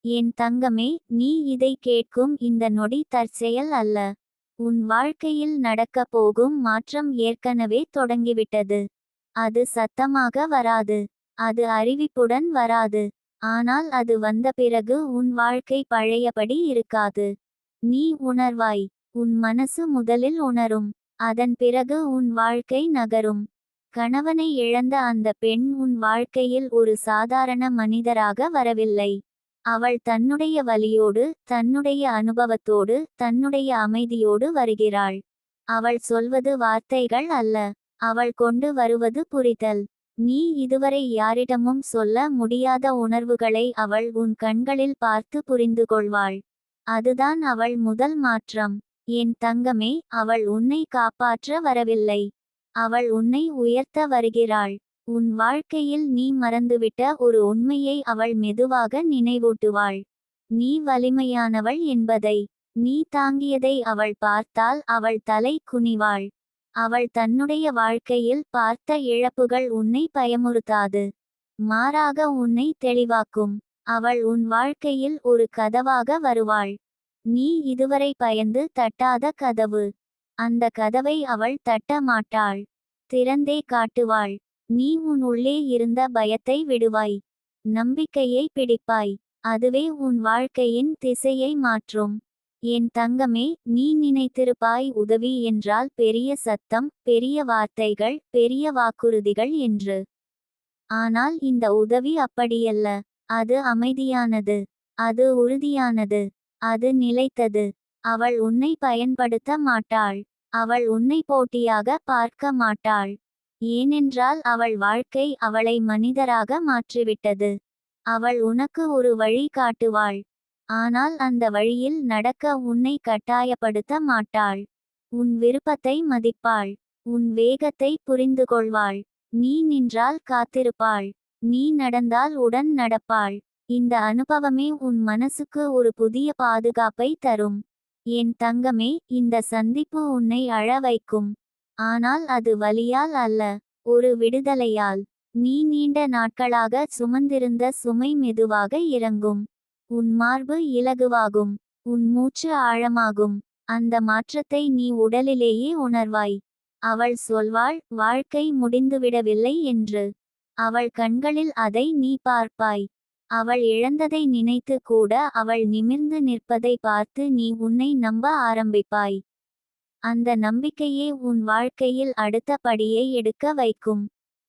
என் தங்கமே, நீ இதை கேட்கும் இந்த நொடி தற்செயல் அல்ல. உன் வாழ்க்கையில் நடக்கப் போகும் மாற்றம் ஏற்கனவே தொடங்கிவிட்டது. அது சத்தமாக வராது. அது அறிவிப்புடன் வராது. ஆனால் அது வந்த பிறகு உன் வாழ்க்கை பழையபடி இருக்காது. நீ உணர்வாய். உன் மனசு முதலில் உணரும். அதன் பிறகு உன் வாழ்க்கை நகரும். கணவனை இழந்த அந்த பெண் உன் வாழ்க்கையில் ஒரு சாதாரண மனிதராக வரவில்லை. அவள் தன்னுடைய வலியோடு, தன்னுடைய அனுபவத்தோடு, தன்னுடைய அமைதியோடு வருகிறாள். அவள் சொல்வது வார்த்தைகள் அல்ல. அவள் கொண்டு வருவது புரிதல். நீ இதுவரை யாரிடமும் சொல்ல முடியாத உணர்வுகளை அவள் உன் கண்களில் பார்த்து புரிந்து கொள்வாள். அதுதான் அவள் முதல் மாற்றம். என் தங்கமே, அவள் உன்னை காப்பாற்ற வரவில்லை. அவள் உன்னை உயர்த்த வருகிறாள். உன் வாழ்க்கையில் நீ மறந்துவிட்ட ஒரு உண்மையை அவள் மெதுவாக நினைவூட்டுவாள். நீ வலிமையானவள் என்பதை. நீ தாங்கியதை அவள் பார்த்தால் அவள் தலை குனிவாள். அவள் தன்னுடைய வாழ்க்கையில் பார்த்த இழப்புகள் உன்னை பயமுறுத்தாது. மாறாக உன்னை தெளிவாக்கும். அவள் உன் வாழ்க்கையில் ஒரு கதவாக வருவாள். நீ இதுவரை பயந்து தட்டாத கதவு. அந்த கதவை அவள் தட்ட மாட்டாள். திறந்தே காட்டுவாள். நீ உன் உள்ளே இருந்த பயத்தை விடுவாய். நம்பிக்கையை பிடிப்பாய். அதுவே உன் வாழ்க்கையின் திசையை மாற்றும். என் தங்கமே, நீ நினைத்திருப்பாய் உதவி என்றால் பெரிய சத்தம், பெரிய வார்த்தைகள், பெரிய வாக்குறுதிகள் என்று. ஆனால் இந்த உதவி அப்படியல்ல. அது அமைதியானது. அது உறுதியானது. அது நிலைத்தது. அவள் உன்னை பயன்படுத்த மாட்டாள். அவள் உன்னை போட்டியாக பார்க்க மாட்டாள். ஏனென்றால் அவள் வாழ்க்கை அவளை மனிதராக மாற்றிவிட்டது. அவள் உனக்கு ஒரு வழி காட்டுவாள். ஆனால் அந்த வழியில் நடக்க உன்னை கட்டாயப்படுத்த மாட்டாள். உன் விருப்பத்தை மதிப்பாள். உன் வேகத்தை புரிந்துகொள்வாள். நீ நின்றால் காத்திருப்பாள். நீ நடந்தால் உடன் நடப்பாள். இந்த அனுபவமே உன் மனசுக்கு ஒரு புதிய பாதுகாப்பை தரும். என் தங்கமே, இந்த சந்திப்பு உன்னை அழ வைக்கும். ஆனால் அது வலியால் அல்ல, ஒரு விடுதலையால். நீ நீண்ட நாட்களாக சுமந்திருந்த சுமை மெதுவாக இறங்கும். உன் மார்பு இலகுவாகும். உன் மூச்சு ஆழமாகும். அந்த மாற்றத்தை நீ உடலிலேயே உணர்வாய். அவள் சொல்வாள், வாழ்க்கை முடிந்துவிடவில்லை என்று. அவள் கண்களில் அதை நீ பார்ப்பாய். அவள் இழந்ததை நினைத்து கூட அவள் நிமிர்ந்து நிற்பதை பார்த்து நீ உன்னை நம்ப ஆரம்பிப்பாய். அந்த நம்பிக்கையே உன் வாழ்க்கையில் அடுத்த படியை எடுக்க வைக்கும்.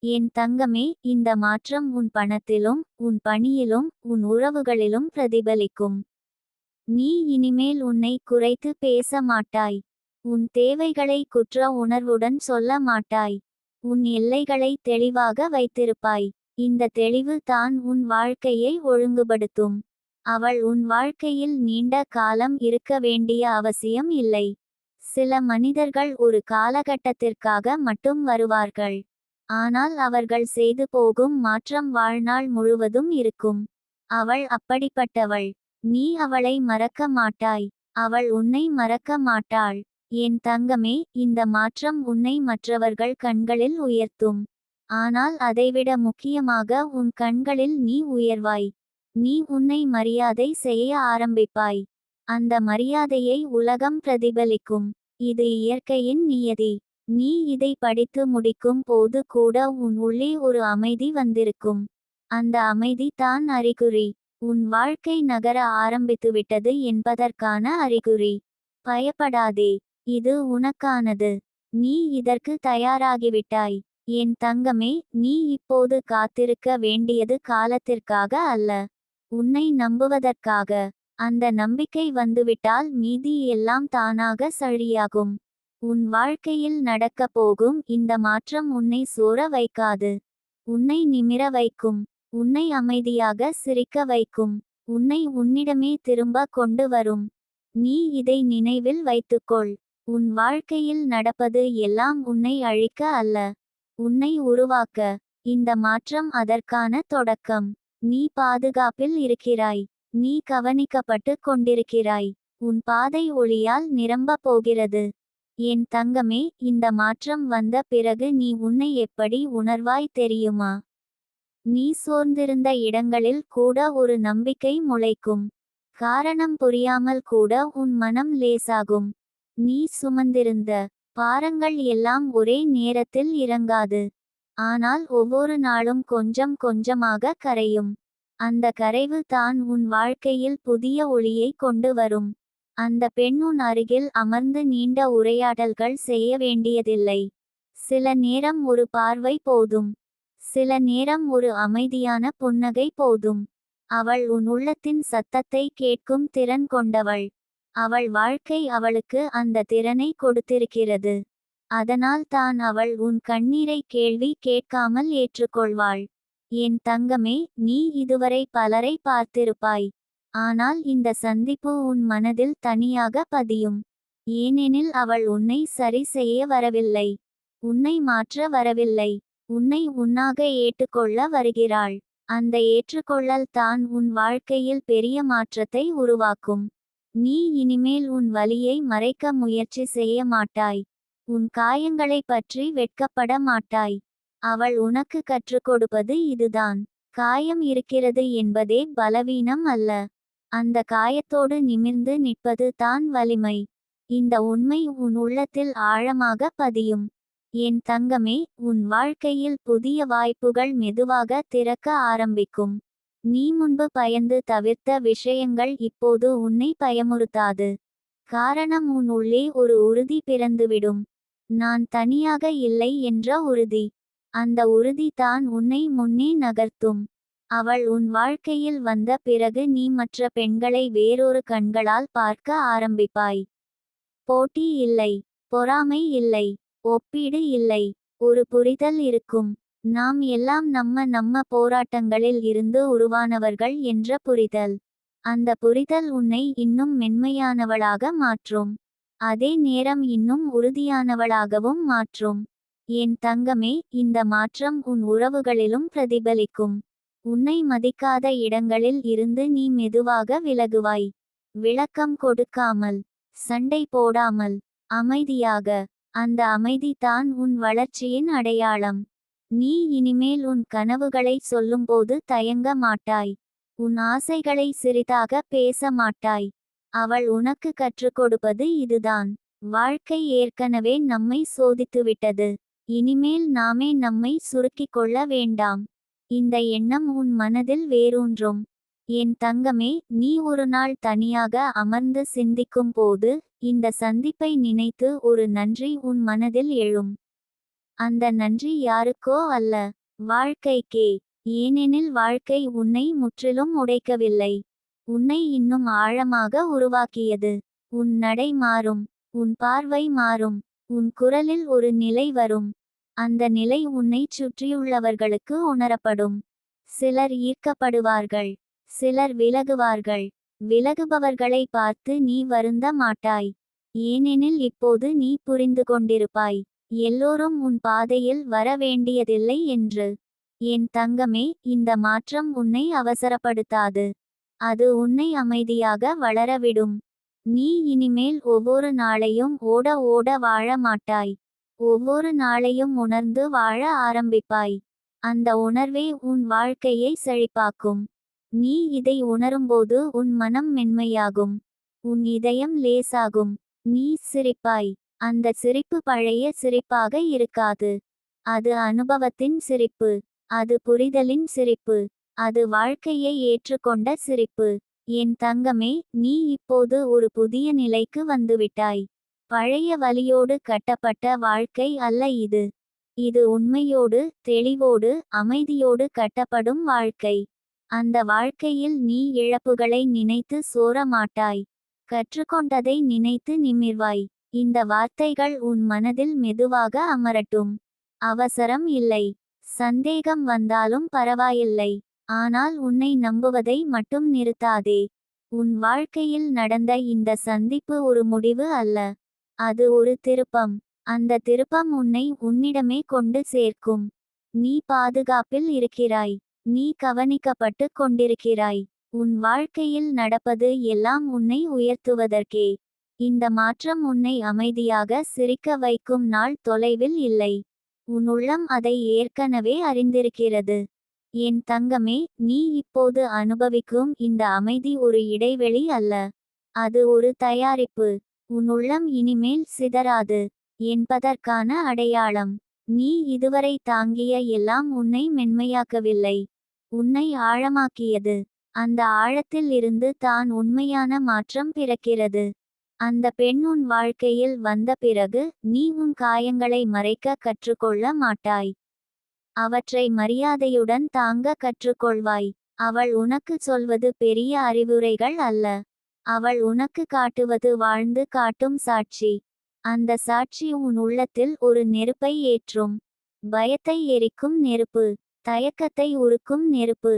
என் தங்கமே, இந்த மாற்றம் உன் பணத்திலும், உன் பணியிலும், உன் உறவுகளிலும் பிரதிபலிக்கும். நீ இனிமேல் உன்னை குறைத்து பேச மாட்டாய். உன் தேவைகளை குற்ற உணர்வுடன் சொல்ல மாட்டாய். உன் எல்லைகளை தெளிவாக வைத்திருப்பாய். இந்த தெளிவு தான் உன் வாழ்க்கையை ஒழுங்குபடுத்தும். அவள் உன் வாழ்க்கையில் நீண்ட காலம் இருக்க வேண்டிய அவசியம் இல்லை. சில மனிதர்கள் ஒரு காலகட்டத்திற்காக மட்டும் வருவார்கள். ஆனால் அவர்கள் செய்து போகும் மாற்றம் வாழ்நாள் முழுவதும் இருக்கும். அவள் அப்படிப்பட்டவள். நீ அவளை மறக்க மாட்டாய். அவள் உன்னை மறக்க மாட்டாள். என் தங்கமே, இந்த மாற்றம் உன்னை மற்றவர்கள் கண்களில் உயர்த்தும். ஆனால் அதைவிட முக்கியமாக உன் கண்களில் நீ உயர்வாய். நீ உன்னை மரியாதை செய்ய ஆரம்பிப்பாய். அந்த மரியாதையை உலகம் பிரதிபலிக்கும். இது இயற்கையின் நியதி. நீ இதை படித்து முடிக்கும் போது கூட உன் உள்ளே ஒரு அமைதி வந்திருக்கும். அந்த அமைதி தான் அறிகுறி. உன் வாழ்க்கை நகர ஆரம்பித்துவிட்டது என்பதற்கான அறிகுறி. பயப்படாதே. இது உனக்கானது. நீ இதற்கு தயாராகிவிட்டாய். என் தங்கமே, நீ இப்போது காத்திருக்க வேண்டியது காலத்திற்காக அல்ல, உன்னை நம்புவதற்காக. அந்த நம்பிக்கை வந்துவிட்டால் மீதி எல்லாம் தானாக சரியாகும். உன் வாழ்க்கையில் நடக்கப் போகும் இந்த மாற்றம் உன்னை சோர வைக்காது. உன்னை நிமிர வைக்கும். உன்னை அமைதியாக சிரிக்க வைக்கும். உன்னை உன்னிடமே திரும்ப கொண்டு வரும். நீ இதை நினைவில் வைத்துக்கொள். உன் வாழ்க்கையில் நடப்பது எல்லாம் உன்னை அழிக்க அல்ல, உன்னை உருவாக்க. இந்த மாற்றம் அதற்கான தொடக்கம். நீ பாதுகாப்பில் இருக்கிறாய். நீ கவனிக்கப்பட்டு கொண்டிருக்கிறாய். உன் பாதை ஒளியால் நிரம்பப் போகிறது. என் தங்கமே, இந்த மாற்றம் வந்த பிறகு நீ உன்னை எப்படி உணர்வாய் தெரியுமா? நீ சோர்ந்திருந்த இடங்களில் கூட ஒரு நம்பிக்கை முளைக்கும். காரணம் புரியாமல் கூட உன் மனம் லேசாகும். நீ சுமந்திருந்த பாரங்கள் எல்லாம் ஒரே நேரத்தில் இறங்காது. ஆனால் ஒவ்வொரு நாளும் கொஞ்சம் கொஞ்சமாக கரையும். அந்த கரைவு தான் உன் வாழ்க்கையில் புதிய ஒளியை கொண்டு வரும். அந்த பெண் உன் அருகில் அமர்ந்து நீண்ட உரையாடல்கள் செய்ய வேண்டியதில்லை. சில நேரம் ஒரு பார்வை போதும். சில நேரம் ஒரு அமைதியான புன்னகை போதும். அவள் உன் உள்ளத்தின் சத்தத்தை கேட்கும் திறன் கொண்டவள். அவள் வாழ்க்கை அவளுக்கு அந்த திறனை கொடுத்திருக்கிறது. அதனால் தான் அவள் உன் கண்ணீரை கேள்வி கேட்காமல் ஏற்றுக்கொள்வாள். என் தங்கமே, நீ இதுவரை பலரை பார்த்திருப்பாய். ஆனால் இந்த சந்திப்பு உன் மனதில் தனியாக பதியும். ஏனெனில் அவள் உன்னை சரி செய்ய வரவில்லை. உன்னை மாற்ற வரவில்லை. உன்னை உன்னாக ஏற்றுக்கொள்ள வருகிறாள். அந்த ஏற்றுக்கொள்ளல் தான் உன் வாழ்க்கையில் பெரிய மாற்றத்தை உருவாக்கும். நீ இனிமேல் உன் வலியை மறைக்க முயற்சி செய்ய மாட்டாய். உன் காயங்களை பற்றி வெட்கப்பட மாட்டாய். அவள் உனக்கு கற்றுக் கொடுப்பது இதுதான். காயம் இருக்கிறது என்பதே பலவீனம் அல்ல. அந்த காயத்தோடு நிமிர்ந்து நிற்பது தான் வலிமை. இந்த உண்மை உன் உள்ளத்தில் ஆழமாக பதியும். என் தங்கமே, உன் வாழ்க்கையில் புதிய வாய்ப்புகள் மெதுவாக திறக்க ஆரம்பிக்கும். நீ முன்பு பயந்து தவிர்த்த விஷயங்கள் இப்போது உன்னை பயமுறுத்தாது. காரணம் உன் உள்ளே ஒரு உறுதி பிறந்துவிடும். நான் தனியாக இல்லை என்ற உறுதி. அந்த உறுதி தான் உன்னை முன்னே நகர்த்தும். அவள் உன் வாழ்க்கையில் வந்த பிறகு நீ மற்ற பெண்களை வேறொரு கண்களால் பார்க்க ஆரம்பிப்பாய். போட்டி இல்லை. பொறாமை இல்லை. ஒப்பீடு இல்லை. ஒரு புரிதல் இருக்கும். நாம் எல்லாம் நம்ம போராட்டங்களில் இருந்து உருவானவர்கள் என்ற புரிதல். அந்த புரிதல் உன்னை இன்னும் மென்மையானவளாக மாற்றும். அதே நேரம் இன்னும் உறுதியானவளாகவும் மாற்றும். என் தங்கமே, இந்த மாற்றம் உன் உறவுகளிலும் பிரதிபலிக்கும். உன்னை மதிக்காத இடங்களில் இருந்து நீ மெதுவாக விலகுவாய். விளக்கம் கொடுக்காமல், சண்டை போடாமல், அமைதியாக. அந்த அமைதி தான் உன் வளர்ச்சியின் அடையாளம். நீ இனிமேல் உன் கனவுகளை சொல்லும்போது தயங்க மாட்டாய். உன் ஆசைகளை சிறிதாக பேச மாட்டாய். அவள் உனக்கு கற்றுக் கொடுப்பது இதுதான். வாழ்க்கை ஏற்கனவே நம்மை சோதித்துவிட்டது. இனிமேல் நாமே நம்மை சுருக்கிக் கொள்ள வேண்டாம். இந்த எண்ணம் உன் மனதில் வேரூன்றும். என் தங்கமே, நீ ஒரு நாள் தனியாக அமர்ந்து சிந்திக்கும் போது இந்த சந்திப்பை நினைத்து ஒரு நன்றி உன் மனதில் எழும். அந்த நன்றி யாருக்கோ அல்ல, வாழ்க்கைக்கே. ஏனெனில் வாழ்க்கை உன்னை முற்றிலும் உடைக்கவில்லை. உன்னை இன்னும் ஆழமாக உருவாக்கியது. உன் நடை மாறும். உன் பார்வை மாறும். உன் குரலில் ஒரு நிலை வரும். அந்த நிலை உன்னைச் சுற்றியுள்ளவர்களுக்கு உணரப்படும். சிலர் ஈர்க்கப்படுவார்கள். சிலர் விலகுவார்கள். விலகுபவர்களை பார்த்து நீ வருந்த மாட்டாய். ஏனெனில் இப்போது நீ புரிந்து கொண்டிருப்பாய், எல்லோரும் உன் பாதையில் வர வேண்டியதில்லை என்று. என் தங்கமே, இந்த மாற்றம் உன்னை அவசரப்படுத்தாது. அது உன்னை அமைதியாக வளரவிடும். நீ இனிமேல் ஒவ்வொரு நாளையும் ஓட ஓட வாழ மாட்டாய். ஒவ்வொரு நாளையும் உணர்ந்து வாழ ஆரம்பிப்பாய். அந்த உணர்வே உன் வாழ்க்கையை செழிப்பாக்கும். நீ இதை உணரும்போது உன் மனம் மென்மையாகும். உன் இதயம் லேசாகும். நீ சிரிப்பாய். அந்த சிரிப்பு பழைய சிரிப்பாக இருக்காது. அது அனுபவத்தின் சிரிப்பு. அது புரிதலின் சிரிப்பு. அது வாழ்க்கையை ஏற்றுக்கொண்ட சிரிப்பு. என் தங்கமே, நீ இப்போது ஒரு புதிய நிலைக்கு வந்துவிட்டாய். பழைய வலியோடு கட்டப்பட்ட வாழ்க்கை அல்ல இது. இது உண்மையோடு, தெளிவோடு, அமைதியோடு கட்டப்படும் வாழ்க்கை. அந்த வாழ்க்கையில் நீ இழப்புகளை நினைத்து சோர மாட்டாய். கற்றுக்கொண்டதை நினைத்து நிமிர்வாய். இந்த வார்த்தைகள் உன் மனதில் மெதுவாக அமரட்டும். அவசரம் இல்லை. சந்தேகம் வந்தாலும் பரவாயில்லை. ஆனால் உன்னை நம்புவதை மட்டும் நிறுத்தாதே. உன் வாழ்க்கையில் நடந்த இந்த சந்திப்பு ஒரு முடிவு அல்ல. அது ஒரு திருப்பம். அந்த திருப்பம் உன்னை உன்னிடமே கொண்டு சேர்க்கும். நீ பாதுகாப்பில் இருக்கிறாய். நீ கவனிக்கப்பட்டு கொண்டிருக்கிறாய். உன் வாழ்க்கையில் நடப்பது எல்லாம் உன்னை உயர்த்துவதற்கே. இந்த மாற்றம் உன்னை அமைதியாக சிரிக்க வைக்கும் நாள் தொலைவில் இல்லை. உன் உள்ளம் அதை ஏற்கனவே அறிந்திருக்கிறது. என் தங்கமே, நீ இப்போது அனுபவிக்கும் இந்த அமைதி ஒரு இடைவெளி அல்ல. அது ஒரு தயாரிப்பு. உன் உள்ளம் இனிமேல் சிதறாது என்பதற்கான அடையாளம். நீ இதுவரை தாங்கிய எல்லாம் உன்னை மென்மையாக்கவில்லை, உன்னை ஆழமாக்கியது. அந்த ஆழத்தில் இருந்து தான் உண்மையான மாற்றம் பிறக்கிறது. அந்த பெண் உன் வாழ்க்கையில் வந்த பிறகு நீ உன் காயங்களை மறைக்க கற்றுக்கொள்ள மாட்டாய். அவற்றை மரியாதையுடன் தாங்க கற்றுக்கொள்வாய். அவள் உனக்கு சொல்வது பெரிய அறிவுரைகள் அல்ல. அவள் உனக்கு காட்டுவது வாழ்ந்து காட்டும் சாட்சி. அந்த சாட்சி உன் உள்ளத்தில் ஒரு நெருப்பை ஏற்றும். பயத்தை எரிக்கும் நெருப்பு. தயக்கத்தை உருக்கும் நெருப்பு.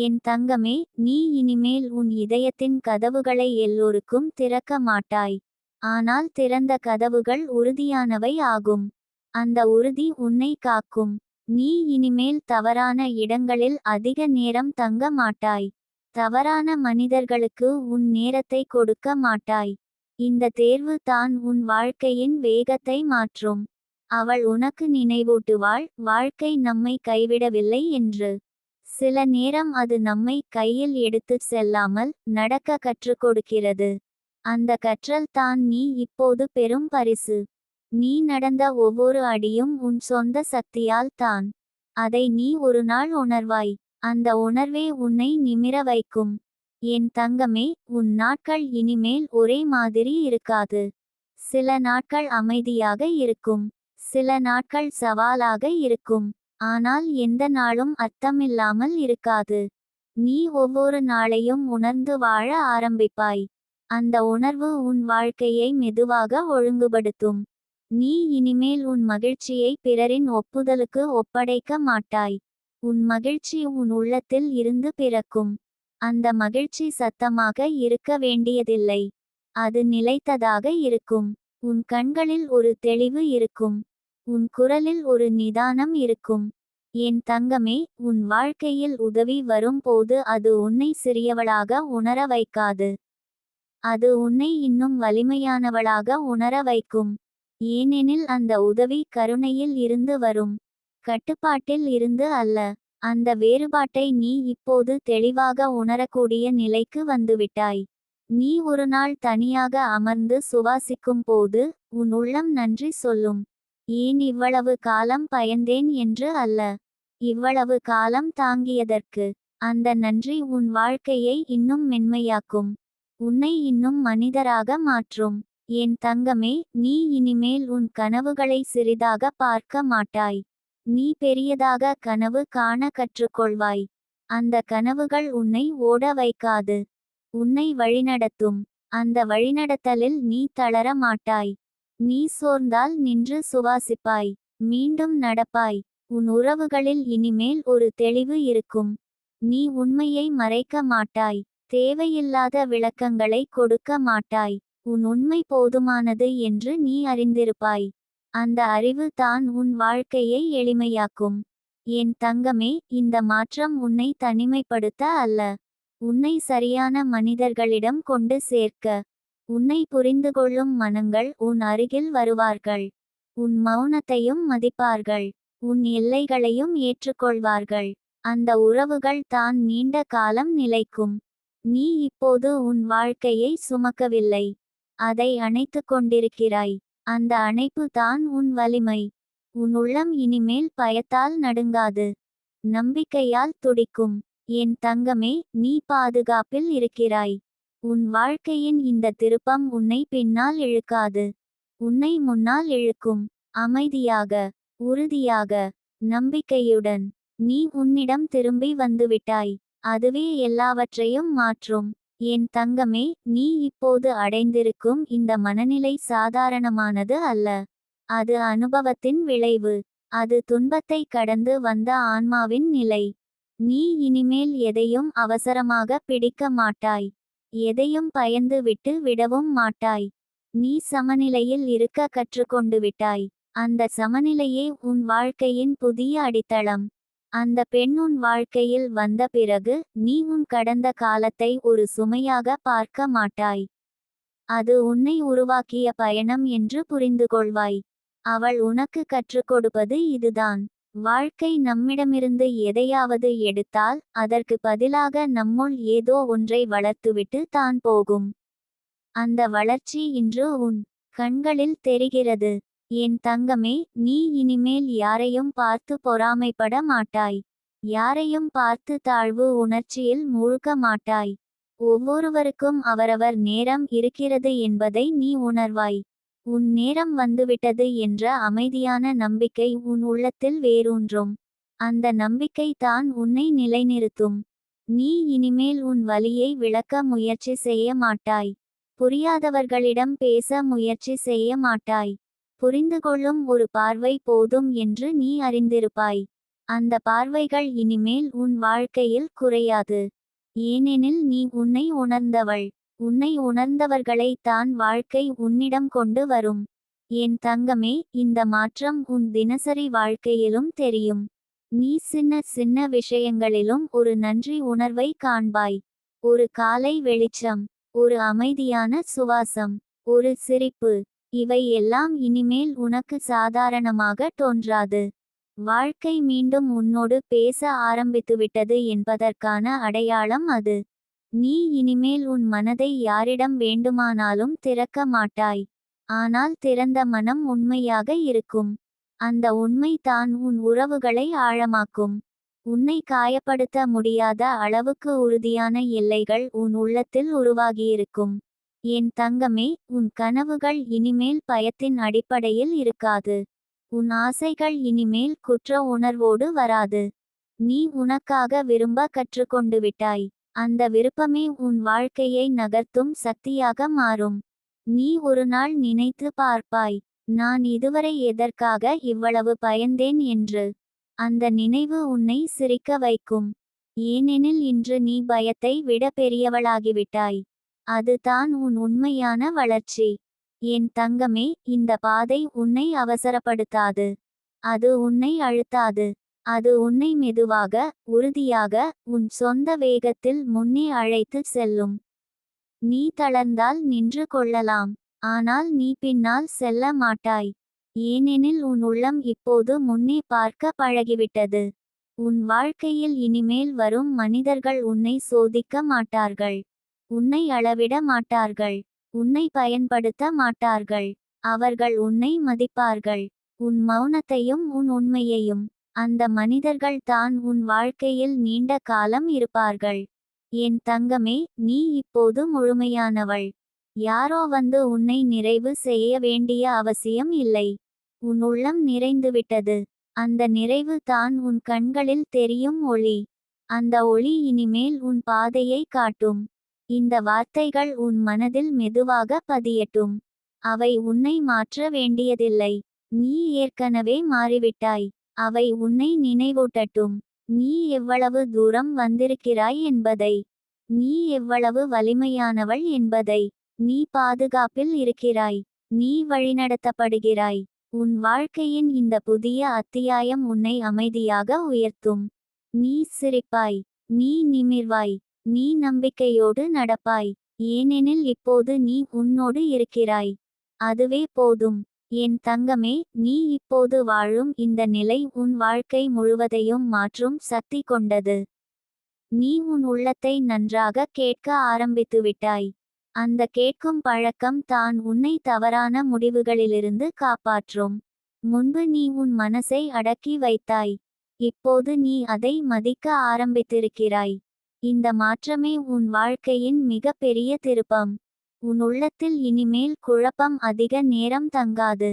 என் தங்கமே, நீ இனிமேல் உன் இதயத்தின் கதவுகளை எல்லோருக்கும் திறக்க மாட்டாய். ஆனால் திறந்த கதவுகள் உறுதியானவை ஆகும். அந்த உறுதி உன்னை காக்கும். நீ இனிமேல் தவறான இடங்களில் அதிக நேரம் தங்க மாட்டாய். தவறான மனிதர்களுக்கு உன் நேரத்தை கொடுக்க மாட்டாய். இந்த தேர்வு தான் உன் வாழ்க்கையின் வேகத்தை மாற்றும். அவள் உனக்கு நினைவூட்டுவாள், வாழ்க்கை நம்மை கைவிடவில்லை என்று. சில நேரம் அது நம்மை கையில் எடுத்துச் செல்லாமல் நடக்க கற்றுக் கொடுக்கிறது. அந்த கற்றல் தான் நீ இப்போது பெறும் பரிசு. நீ நடந்த ஒவ்வொரு அடியும் உன் சொந்த சக்தியால் தான். அதை நீ ஒரு நாள் உணர்வாய். அந்த உணர்வே உன்னை நிமிர வைக்கும். என் தங்கமே, உன் நாட்கள் இனிமேல் ஒரே மாதிரி இருக்காது. சில நாட்கள் அமைதியாக இருக்கும், சில நாட்கள் சவாலாக இருக்கும். ஆனால் எந்த நாளும் அர்த்தமில்லாமல் இருக்காது. நீ ஒவ்வொரு நாளையும் உணர்ந்து வாழ ஆரம்பிப்பாய். அந்த உணர்வு உன் வாழ்க்கையை மெதுவாக ஒழுங்குபடுத்தும். நீ இனிமேல் உன் மகிழ்ச்சியை பிறரின் ஒப்புதலுக்கு ஒப்படைக்க மாட்டாய். உன் மகிழ்ச்சி உன் உள்ளத்தில் இருந்து பிறக்கும். அந்த மகிழ்ச்சி சத்தமாக இருக்க வேண்டியதில்லை. அது நிலைத்ததாக இருக்கும். உன் கண்களில் ஒரு தெளிவு இருக்கும். உன் குரலில் ஒரு நிதானம் இருக்கும். என் தங்கமே, உன் வாழ்க்கையில் உதவி வரும் போது அது உன்னை சிறியவளாக உணர வைக்காது. அது உன்னை இன்னும் வலிமையானவளாக உணர வைக்கும். ஏனெனில் அந்த உதவி கருணையில் இருந்து வரும், கட்டுப்பாட்டில் இருந்து அல்ல. அந்த வேறுபாட்டை நீ இப்போது தெளிவாக உணரக்கூடிய நிலைக்கு வந்துவிட்டாய். நீ ஒரு நாள் தனியாக அமர்ந்து சுவாசிக்கும் போது உன் உள்ளம் நன்றி சொல்லும். ஏன் இவ்வளவு காலம் பயந்தேன் என்று அல்ல, இவ்வளவு காலம் தாங்கியதற்கு. அந்த நன்றி உன் வாழ்க்கையை இன்னும் மென்மையாக்கும். உன்னை இன்னும் மனிதராக மாற்றும். என் தங்கமே, நீ இனிமேல் உன் கனவுகளை சிறிதாக பார்க்க மாட்டாய். நீ பெரியதாக கனவு காண கற்றுக்கொள்வாய். அந்த கனவுகள் உன்னை ஓட வைக்காது, உன்னை வழிநடத்தும். அந்த வழிநடத்தலில் நீ தளர மாட்டாய். நீ சோர்ந்தால் நின்று சுவாசிப்பாய், மீண்டும் நடப்பாய். உன் உறவுகளில் இனிமேல் ஒரு தெளிவு இருக்கும். நீ உண்மையை மறைக்க மாட்டாய். தேவையில்லாத விளக்கங்களை கொடுக்க மாட்டாய். உன் உண்மை போதுமானது என்று நீ அறிந்திருப்பாய். அந்த அறிவு தான் உன் வாழ்க்கையை எளிமையாக்கும். என் தங்கமே, இந்த மாற்றம் உன்னை தனிமைப்படுத்த அல்ல, உன்னை சரியான மனிதர்களிடம் கொண்டு சேர்க்க. உன்னை புரிந்துகொள்ளும் மனங்கள் உன் அருகில் வருவார்கள். உன் மௌனத்தையும் மதிப்பார்கள், உன் எல்லைகளையும் ஏற்றுக்கொள்வார்கள். அந்த உறவுகள் தான் நீண்ட காலம் நிலைக்கும். நீ இப்போது உன் வாழ்க்கையை சுமக்கவில்லை, அதை அணைத்து கொண்டிருக்கிறாய். அந்த அணைப்பு தான் உன் வலிமை. உன் உள்ளம் இனிமேல் பயத்தால் நடுங்காது, நம்பிக்கையால் துடிக்கும். என் தங்கமே, நீ பாதுகாப்பில் இருக்கிறாய். உன் வாழ்க்கையின் இந்த திருப்பம் உன்னை பின்னால் இழுக்காது, உன்னை முன்னால் இழுக்கும். அமைதியாக, உறுதியாக, நம்பிக்கையுடன் நீ உன்னிடம் திரும்பி வந்துவிட்டாய். அதுவே எல்லாவற்றையும் மாற்றும். என் தங்கமே, நீ இப்போது அடைந்திருக்கும் இந்த மனநிலை சாதாரணமானது அல்ல. அது அனுபவத்தின் விளைவு. அது துன்பத்தை கடந்து வந்த ஆன்மாவின் நிலை. நீ இனிமேல் எதையும் அவசரமாக பிடிக்க மாட்டாய். எதையும் பயந்து விட்டு விடவும் மாட்டாய். நீ சமநிலையில் இருக்க கற்றுக்கொண்டு விட்டாய். அந்த சமநிலையே உன் வாழ்க்கையின் புதிய அடித்தளம். அந்த பெண் உன் வாழ்க்கையில் வந்த பிறகு நீ உன் கடந்த காலத்தை ஒரு சுமையாக பார்க்க மாட்டாய். அது உன்னை உருவாக்கிய பயணம் என்று புரிந்துகொள்வாய். அவள் உனக்கு கற்றுக் கொடுப்பது இதுதான். வாழ்க்கை நம்மிடமிருந்து எதையாவது எடுத்தால் அதற்கு பதிலாக நம்முள் ஏதோ ஒன்றை வளர்த்துவிட்டு தான் போகும். அந்த வளர்ச்சி இன்று உன் கண்களில் தெரிகிறது. என் தங்கமே, நீ இனிமேல் யாரையும் பார்த்து பொறாமைப்பட மாட்டாய். யாரையும் பார்த்து தாழ்வு உணர்ச்சியில் மூழ்க மாட்டாய். ஒவ்வொருவருக்கும் அவரவர் நேரம் இருக்கிறது என்பதை நீ உணர்வாய். உன் நேரம் வந்துவிட்டது என்ற அமைதியான நம்பிக்கை உன் உள்ளத்தில் வேரூன்றும். அந்த நம்பிக்கை தான் உன்னை நிலைநிறுத்தும். நீ இனிமேல் உன் வலியை விளக்க முயற்சி செய்ய மாட்டாய். புரியாதவர்களிடம் பேச முயற்சி செய்ய மாட்டாய். புரிந்துகொள்ளும் ஒரு பார்வை போதும் என்று நீ அறிந்திருப்பாய். அந்த பார்வைகள் இனிமேல் உன் வாழ்க்கையில் குறையாது. ஏனெனில் நீ உன்னை உணர்ந்தவள். உன்னை உணர்ந்தவர்களை தான் வாழ்க்கை உன்னிடம் கொண்டு வரும். என் தங்கமே, இந்த மாற்றம் உன் தினசரி வாழ்க்கையிலும் தெரியும். நீ சின்ன சின்ன விஷயங்களிலும் ஒரு நன்றி உணர்வை காண்பாய். ஒரு காலை வெளிச்சம், ஒரு அமைதியான சுவாசம், ஒரு சிரிப்பு. இவை எல்லாம் இனிமேல் உனக்கு சாதாரணமாக தோன்றாது. வாழ்க்கை மீண்டும் உன்னோடு பேச ஆரம்பித்துவிட்டது என்பதற்கான அடையாளம் அது. நீ இனிமேல் உன் மனதை யாரிடம் வேண்டுமானாலும் திறக்க மாட்டாய். ஆனால் திறந்த மனம் உண்மையாக இருக்கும். அந்த உண்மை தான் உன் உறவுகளை ஆழமாக்கும். உன்னை காயப்படுத்த முடியாத அளவுக்கு உறுதியான எல்லைகள் உன் உள்ளத்தில் உருவாகியிருக்கும். என் தங்கமே, உன் கனவுகள் இனிமேல் பயத்தின் அடிப்படையில் இருக்காது. உன் ஆசைகள் இனிமேல் குற்ற உணர்வோடு வராது. நீ உனக்காக விரும்ப கற்றுக்கொண்டு விட்டாய். அந்த விருப்பமே உன் வாழ்க்கையை நகர்த்தும் சக்தியாக மாறும். நீ ஒரு நாள் நினைத்து பார்ப்பாய், நான் இதுவரை எதற்காக இவ்வளவு பயந்தேன் என்று. அந்த நினைவு உன்னை சிரிக்க வைக்கும். ஏனெனில் இன்று நீ பயத்தை விட பெரியவளாகிவிட்டாய். அது தான் உன் உண்மையான வளர்ச்சி. என் தங்கமே, இந்த பாதை உன்னை அவசரப்படுத்தாது. அது உன்னை அழுத்தாது. அது உன்னை மெதுவாக, உறுதியாக, உன் சொந்த வேகத்தில் முன்னே அழைத்து செல்லும். நீ தளர்ந்தால் நின்று கொள்ளலாம். ஆனால் நீ பின்னால் செல்ல மாட்டாய். ஏனெனில் உன் உள்ளம் இப்போது முன்னே பார்க்க பழகிவிட்டது. உன் வாழ்க்கையில் இனிமேல் வரும் மனிதர்கள் உன்னை சோதிக்க மாட்டார்கள். உன்னை அளவிட மாட்டார்கள். உன்னை பயன்படுத்த மாட்டார்கள். அவர்கள் உன்னை மதிப்பார்கள். உன் மௌனத்தையும் உன் உண்மையையும். அந்த மனிதர்கள் தான் உன் வாழ்க்கையில் நீண்ட காலம் இருப்பார்கள். என் தங்கமே, நீ இப்போது முழுமையானவள். யாரோ வந்து உன்னை நிறைவு செய்ய வேண்டிய அவசியம் இல்லை. உன் உள்ளம் நிறைந்துவிட்டது. அந்த நிறைவு தான் உன் கண்களில் தெரியும் ஒளி. அந்த ஒளி இனிமேல் உன் பாதையை காட்டும். இந்த வார்த்தைகள் உன் மனதில் மெதுவாக பதியட்டும். அவை உன்னை மாற்ற வேண்டியதில்லை. நீ ஏற்கனவே மாறிவிட்டாய். அவை உன்னை நினைவூட்டட்டும். நீ எவ்வளவு தூரம் வந்திருக்கிறாய் என்பதை. நீ எவ்வளவு வலிமையானவள் என்பதை. நீ பாதுகாப்பில் இருக்கிறாய். நீ வழிநடத்தப்படுகிறாய். உன் வாழ்க்கையின் இந்த புதிய அத்தியாயம் உன்னை அமைதியாக உயர்த்தும். நீ சிரிப்பாய். நீ நிமிர்வாய். நீ நம்பிக்கையோடு நடப்பாய். ஏனெனில் இப்போது நீ உன்னோடு இருக்கிறாய். அதுவே போதும். என் தங்கமே, நீ இப்போது வாழும் இந்த நிலை உன் வாழ்க்கை முழுவதையும் மாற்றும் சக்தி கொண்டது. நீ உன் உள்ளத்தை நன்றாக கேட்க ஆரம்பித்துவிட்டாய். அந்த கேட்கும் பழக்கம் தான் உன்னை தவறான முடிவுகளிலிருந்து காப்பாற்றும். முன்பு நீ உன் மனசை அடக்கி வைத்தாய். இப்போது நீ அதை மதிக்க ஆரம்பித்திருக்கிறாய். இந்த மாற்றமே உன் வாழ்க்கையின் மிக பெரிய திருப்பம். உன் உள்ளத்தில் இனிமேல் குழப்பம் அதிக நேரம் தங்காது.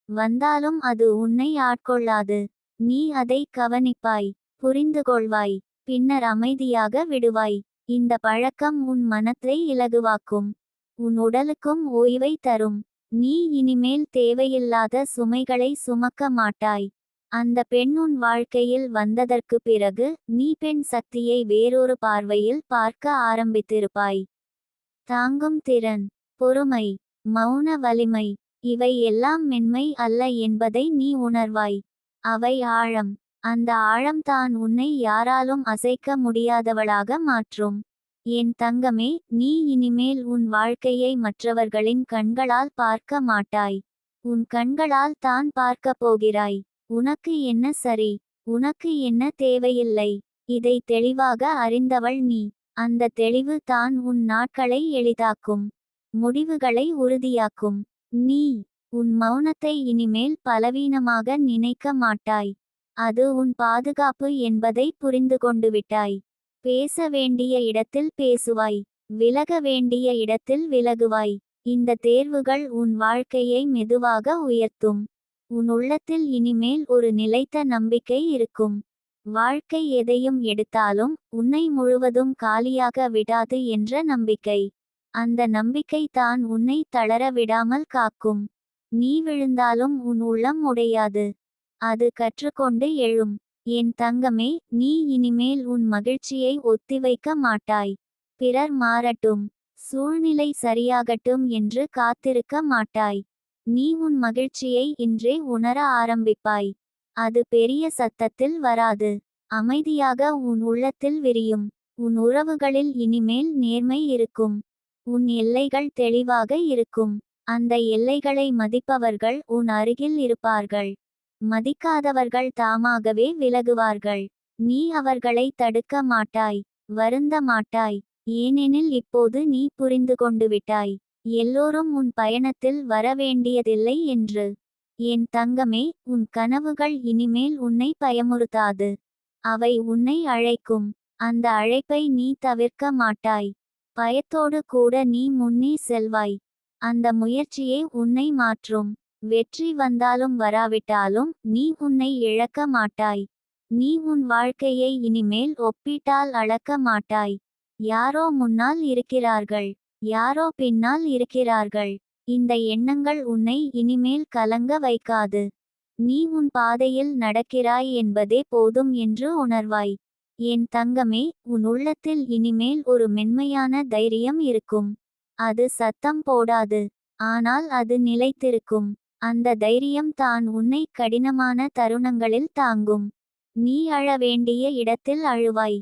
வந்தாலும் அது உன்னை ஆட்கொள்ளாது. நீ அதை கவனிப்பாய். புரிந்துகொள்வாய். பின்னர் அமைதியாக விடுவாய். இந்த பழக்கம் உன் மனத்தை இலகுவாக்கும். உன் உடலுக்கும் ஓய்வை தரும். நீ இனிமேல் தேவையில்லாத சுமைகளை சுமக்க மாட்டாய். அந்த பெண் உன் வாழ்க்கையில் வந்ததற்கு பிறகு நீ பெண் சக்தியை வேறொரு பார்வையில் பார்க்க ஆரம்பித்திருப்பாய். தாங்கும் திறன், பொறுமை, மௌன வலிமை, இவை எல்லாம் மென்மை அல்ல என்பதை நீ உணர்வாய். அவை ஆழம். அந்த ஆழம் தான் உன்னை யாராலும் அசைக்க முடியாதவளாக மாற்றும். என் தங்கமே, நீ இனிமேல் உன் வாழ்க்கையை மற்றவர்களின் கண்களால் பார்க்க மாட்டாய். உன் கண்களால் தான் பார்க்கப் போகிறாய். உனக்கு என்ன சரி, உனக்கு என்ன தேவையில்லை. இதை தெளிவாக அறிந்தவள் நீ. அந்த தெளிவு தான் உன் நாட்களை எளிதாக்கும், முடிவுகளை உறுதியாக்கும். நீ உன் மௌனத்தை இனிமேல் பலவீனமாக நினைக்க மாட்டாய். அது உன் பாதுகாப்பு என்பதை புரிந்து கொண்டு விட்டாய். பேச வேண்டிய இடத்தில் பேசுவாய், விலக வேண்டிய இடத்தில் விலகுவாய். இந்த தேர்வுகள் உன் வாழ்க்கையை மெதுவாக உயர்த்தும். உன் உள்ளத்தில் இனிமேல் ஒரு நிலைத்த நம்பிக்கை இருக்கும். வாழ்க்கை எதையும் எடுத்தாலும் உன்னை முழுவதும் காலியாக விடாது என்ற நம்பிக்கை. அந்த நம்பிக்கை தான் உன்னை தளர விடாமல் காக்கும். நீ விழுந்தாலும் உன் உள்ளம் உடையாது, அது கற்றுக்கொண்டு எழும். என் தங்கமே, நீ இனிமேல் உன் மகிழ்ச்சியை ஒத்திவைக்க மாட்டாய். பிறர் மாறட்டும், சூழ்நிலை சரியாகட்டும் என்று காத்திருக்க மாட்டாய். நீ உன் மகிழ்ச்சியை இன்றே உணர ஆரம்பிப்பாய். அது பெரிய சத்தத்தில் வராது, அமைதியாக உன் உள்ளத்தில் விரியும். உன் உறவுகளில் இனிமேல் நேர்மை இருக்கும். உன் எல்லைகள் தெளிவாக இருக்கும். அந்த எல்லைகளை மதிப்பவர்கள் உன் அருகில் இருப்பார்கள். மதிக்காதவர்கள் தாமாகவே விலகுவார்கள். நீ அவர்களை தடுக்க மாட்டாய், வருந்த மாட்டாய். ஏனெனில் இப்போது நீ புரிந்து கொண்டு விட்டாய், எல்லோரும் உன் பயணத்தில் வரவேண்டியதில்லை என்று. என் தங்கமே, உன் கனவுகள் இனிமேல் உன்னை பயமுறுத்தாது. அவை உன்னை அழைக்கும். அந்த அழைப்பை நீ தவிர்க்க மாட்டாய். பயத்தோடு கூட நீ முன்னே செல்வாய். அந்த முயற்சியே உன்னை மாற்றும். வெற்றி வந்தாலும் வராவிட்டாலும் நீ உன்னை இழக்க மாட்டாய். நீ உன் வாழ்க்கையை இனிமேல் ஒப்பீட்டால் அளக்க மாட்டாய். யாரோ முன்னால் இருக்கிறார்கள், யாரோ பின்னால் இருக்கிறார்கள். இந்த எண்ணங்கள் உன்னை இனிமேல் கலங்க வைக்காது. நீ உன் பாதையில் நடக்கிறாய் என்பதே போதும் என்று உணர்வாய். என் தங்கமே, உன் உள்ளத்தில் இனிமேல் ஒரு மென்மையான தைரியம் இருக்கும். அது சத்தம் போடாது, ஆனால் அது நிலைத்திருக்கும். அந்த தைரியம் தான் உன்னை கடினமான தருணங்களில் தாங்கும். நீ அழ வேண்டிய இடத்தில் அழுவாய்,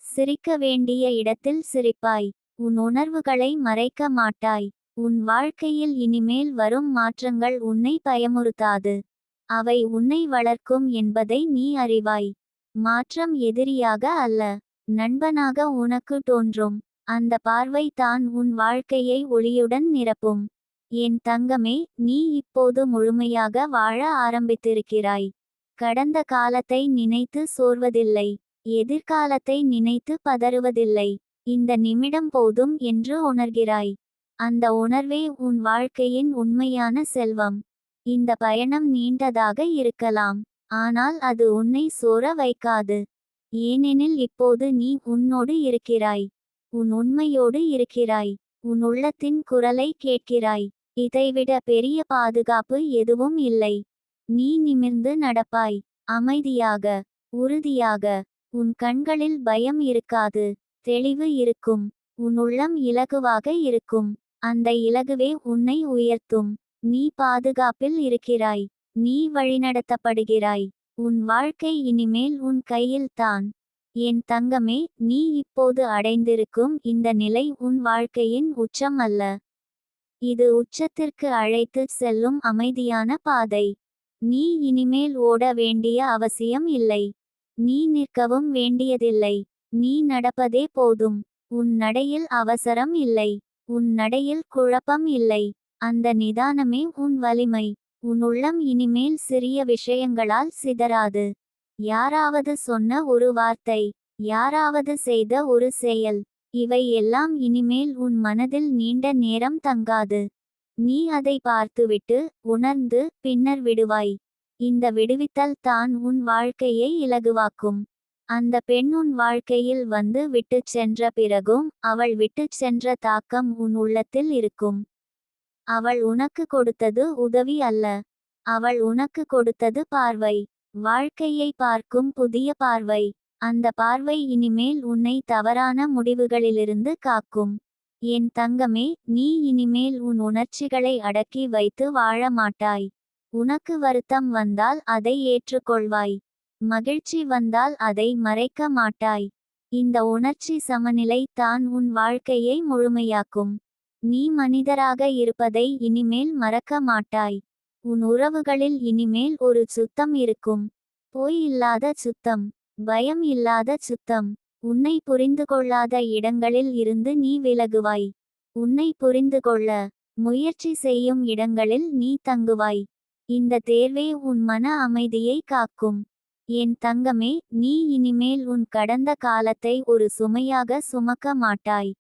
சிரிக்க வேண்டிய இடத்தில் சிரிப்பாய். உன் உணர்வுகளை மறைக்க மாட்டாய். உன் வாழ்க்கையில் இனிமேல் வரும் மாற்றங்கள் உன்னை பயமுறுத்தாது. அவை உன்னை வளர்க்கும் என்பதை நீ அறிவாய். மாற்றம் எதிரியாக அல்ல, நண்பனாக உனக்கு தோன்றும். அந்த பார்வை தான் உன் வாழ்க்கையை ஒளியுடன் நிரப்பும். என் தங்கமே, நீ இப்போது முழுமையாக வாழ ஆரம்பித்திருக்கிறாய். கடந்த காலத்தை நினைத்து சோர்வதில்லை, எதிர்காலத்தை நினைத்து பதறுவதில்லை. இந்த நிமிடம் போதும் என்று உணர்கிறாய். அந்த உணர்வே உன் வாழ்க்கையின் உண்மையான செல்வம். இந்த பயணம் நீண்டதாக இருக்கலாம், ஆனால் அது உன்னை சோர வைக்காது. ஏனெனில் இப்போது நீ உன்னோடு இருக்கிறாய், உன் உண்மையோடு இருக்கிறாய், உன் உள்ளத்தின் குரலை கேட்கிறாய். இதைவிட பெரிய பாதுகாப்பு எதுவும் இல்லை. நீ நிமிர்ந்து நடப்பாய், அமைதியாக, உறுதியாக. உன் கண்களில் பயம் இருக்காது, தெளிவு இருக்கும். உன் உள்ளம் இலகுவாக இருக்கும். அந்த இலகுவே உன்னை உயர்த்தும். நீ பாதுகாப்பில் இருக்கிறாய், நீ வழிநடத்தப்படுகிறாய். உன் வாழ்க்கை இனிமேல் உன் கையில்தான். என் தங்கமே, நீ இப்போது அடைந்திருக்கும் இந்த நிலை உன் வாழ்க்கையின் உச்சம் அல்ல. இது உச்சத்திற்கு அழைத்து செல்லும் அமைதியான பாதை. நீ இனிமேல் ஓட வேண்டிய அவசியம் இல்லை. நீ நிற்கவும் வேண்டியதில்லை. நீ நடப்பதே போதும். உன் நடையில் அவசரம் இல்லை, உன் நடையில் குழப்பம் இல்லை. அந்த நிதானமே உன் வலிமை. உன் உள்ளம் இனிமேல் சிறிய விஷயங்களால் சிதறாது. யாராவது சொன்ன ஒரு வார்த்தை, யாராவது செய்த ஒரு செயல், இவை எல்லாம் இனிமேல் உன் மனதில் நீண்ட நேரம் தங்காது. நீ அதை பார்த்துவிட்டு, உணர்ந்து, பின்னர் விடுவாய். இந்த விடுவித்தல் தான் உன் வாழ்க்கையை இலகுவாக்கும். அந்த பெண் உன் வாழ்க்கையில் வந்து விட்டுச் சென்ற பிறகும் அவள் விட்டுச் சென்ற தாக்கம் உன் உள்ளத்தில் இருக்கும். அவள் உனக்கு கொடுத்தது உதவி அல்ல, அவள் உனக்கு கொடுத்தது பார்வை. வாழ்க்கையை பார்க்கும் புதிய பார்வை. அந்த பார்வை இனிமேல் உன்னை தவறான முடிவுகளிலிருந்து காக்கும். என் தங்கமே, நீ இனிமேல் உன் உணர்ச்சிகளை அடக்கி வைத்து வாழ மாட்டாய். உனக்கு வருத்தம் வந்தால் அதை ஏற்றுக்கொள்வாய். மகிழ்ச்சி வந்தால் அதை மறைக்க மாட்டாய். இந்த உணர்ச்சி சமநிலை தான் உன் வாழ்க்கையை முழுமையாக்கும். நீ மனிதராக இருப்பதை இனிமேல் மறக்க மாட்டாய். உன் உறவுகளில் இனிமேல் ஒரு சுத்தம் இருக்கும். பொய் இல்லாத சுத்தம். பயம் இல்லாத சுத்தம். உன்னை புரிந்து கொள்ளாத இடங்களில் இருந்து நீ விலகுவாய். உன்னை புரிந்து கொள்ள முயற்சி செய்யும் இடங்களில் நீ தங்குவாய். இந்த தேர்வே உன் மன அமைதியை காக்கும். என் தங்கமே, நீ இனிமேல் உன் கடந்த காலத்தை ஒரு சுமையாக சுமக்க மாட்டாய்.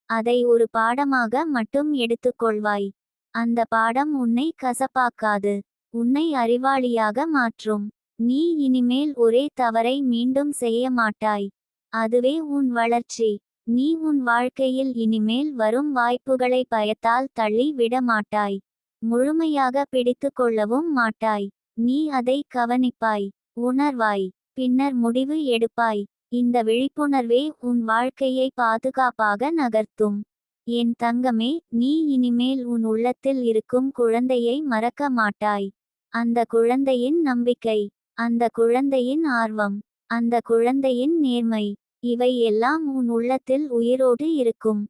அதை ஒரு பாடமாக மட்டும் எடுத்துக்கொள்வாய். அந்த பாடம் உன்னை கசப்பாக்காது, உன்னை அறிவாளியாக மாற்றும். நீ இனிமேல் ஒரே தவறை மீண்டும் செய்ய மாட்டாய். அதுவே உன் வளர்ச்சி. நீ உன் வாழ்க்கையில் இனிமேல் வரும் வாய்ப்புகளை பயத்தால் தள்ளி விட மாட்டாய். முழுமையாக பிடித்து கொள்ளவும் மாட்டாய். நீ அதை கவனிப்பாய், உணர்வாய், பின்னர் முடிவு எடுப்பாய். இந்த விழிப்புணர்வே உன் வாழ்க்கையை பாதுகாப்பாக நகர்த்தும். என் தங்கமே, நீ இனிமேல் உன் உள்ளத்தில் இருக்கும் குழந்தையை மறக்க மாட்டாய். அந்த குழந்தையின் நம்பிக்கை, அந்த குழந்தையின் ஆர்வம், அந்த குழந்தையின் நேர்மை, இவை எல்லாம் உன் உள்ளத்தில் உயிரோடு இருக்கும்.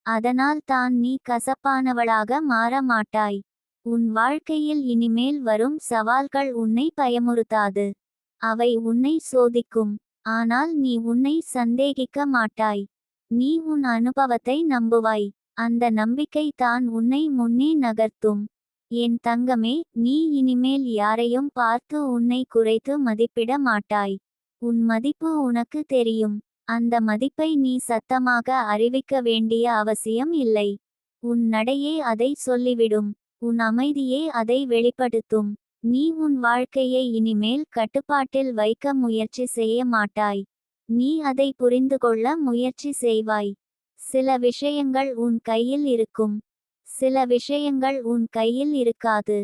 அதனால் தான் நீ கசப்பானவளாக மாற மாட்டாய். உன் வாழ்க்கையில் இனிமேல் வரும் சவால்கள் உன்னை பயமுறுத்தாது. அவை உன்னை சோதிக்கும். ஆனால் நீ உன்னை சந்தேகிக்க மாட்டாய். நீ உன் அனுபவத்தை நம்புவாய். அந்த நம்பிக்கை தான் உன்னை முன்னே நகர்த்தும். என் தங்கமே, நீ இனிமேல் யாரையும் பார்த்து உன்னை குறைத்து மதிப்பிட மாட்டாய். உன் மதிப்பு உனக்கு தெரியும். அந்த மதிப்பை நீ சத்தமாக அறிவிக்க வேண்டிய அவசியம் இல்லை. உன் நடையே அதை சொல்லிவிடும். உன் அமைதியே அதை வெளிப்படுத்தும். நீ உன் வாழ்க்கையை இனிமேல் கட்டுப்பாட்டில் வைக்க முயற்சி செய்ய மாட்டாய். நீ அதை புரிந்து கொள்ள முயற்சி செய்வாய். சில விஷயங்கள் உன் கையில் இருக்கும், சில விஷயங்கள் உன் கையில் இருக்காது.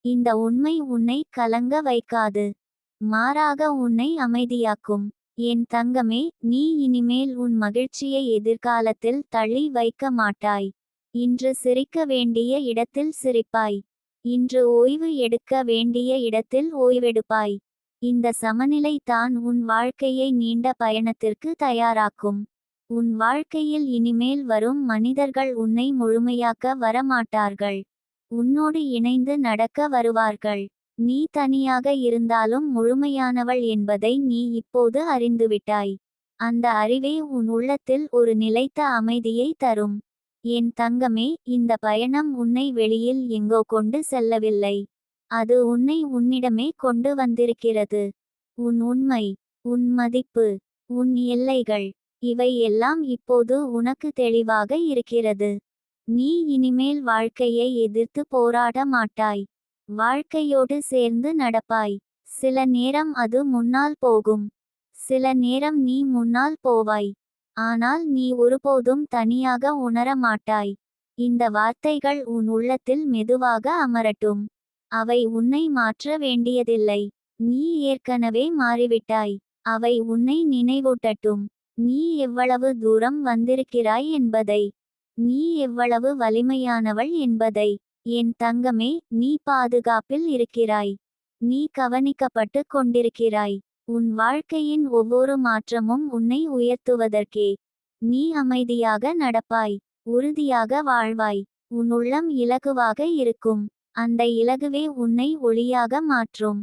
இந்த உண்மை உன்னை கலங்க வைக்காது, மாறாக உன்னை அமைதியாக்கும். என் தங்கமே, நீ இனிமேல் உன் மகிழ்ச்சியை எதிர்காலத்தில் தள்ளி வைக்க மாட்டாய். இன்று சிரிக்க வேண்டிய இடத்தில் சிரிப்பாய். இன்று ஓய்வு எடுக்க வேண்டிய இடத்தில் ஓய்வெடுப்பாய். இந்த சமநிலை தான் உன் வாழ்க்கையை நீண்ட பயணத்திற்கு தயாராக்கும். உன் வாழ்க்கையில் இனிமேல் வரும் மனிதர்கள் உன்னை முழுமையாக்க வரமாட்டார்கள். உன்னோடு இணைந்து நடக்க வருவார்கள். நீ தனியாக இருந்தாலும் முழுமையானவள் என்பதை நீ இப்போது அறிந்துவிட்டாய். அந்த அறிவே உன் உள்ளத்தில் ஒரு நிலைத்த அமைதியை தரும். என் தங்கமே, இந்த பயணம் உன்னை வெளியில் எங்கோ கொண்டு செல்லவில்லை. அது உன்னை உன்னிடமே கொண்டு வந்திருக்கிறது. உன் உண்மை, உன் மதிப்பு, உன் எல்லைகள், இவை எல்லாம் இப்போது உனக்கு தெளிவாக இருக்கிறது. நீ இனிமேல் வாழ்க்கையை எதிர்த்து போராட மாட்டாய். வாழ்க்கையோடு சேர்ந்து நடப்பாய். சில நேரம் அது முன்னால் போகும், சில நேரம் நீ முன்னால் போவாய். ஆனால் நீ ஒருபோதும் தனியாக உணர மாட்டாய். இந்த வார்த்தைகள் உன் உள்ளத்தில் மெதுவாக அமரட்டும். அவை உன்னை மாற்ற வேண்டியதில்லை. நீ ஏற்கனவே மாறிவிட்டாய். அவை உன்னை நினைவூட்டட்டும். நீ எவ்வளவு தூரம் வந்திருக்கிறாய் என்பதை, நீ எவ்வளவு வலிமையானவள் என்பதை. என் தங்கமே, நீ பாதுகாப்பில் இருக்கிறாய். நீ கவனிக்கப்பட்டு கொண்டிருக்கிறாய். உன் வாழ்க்கையின் ஒவ்வொரு மாற்றமும் உன்னை உயர்த்துவதற்கே. நீ அமைதியாக நடப்பாய், உறுதியாக வாழ்வாய். உன் உள்ளம் இலகுவாக இருக்கும். அந்த இலகுவே உன்னை ஒளியாக மாற்றும்.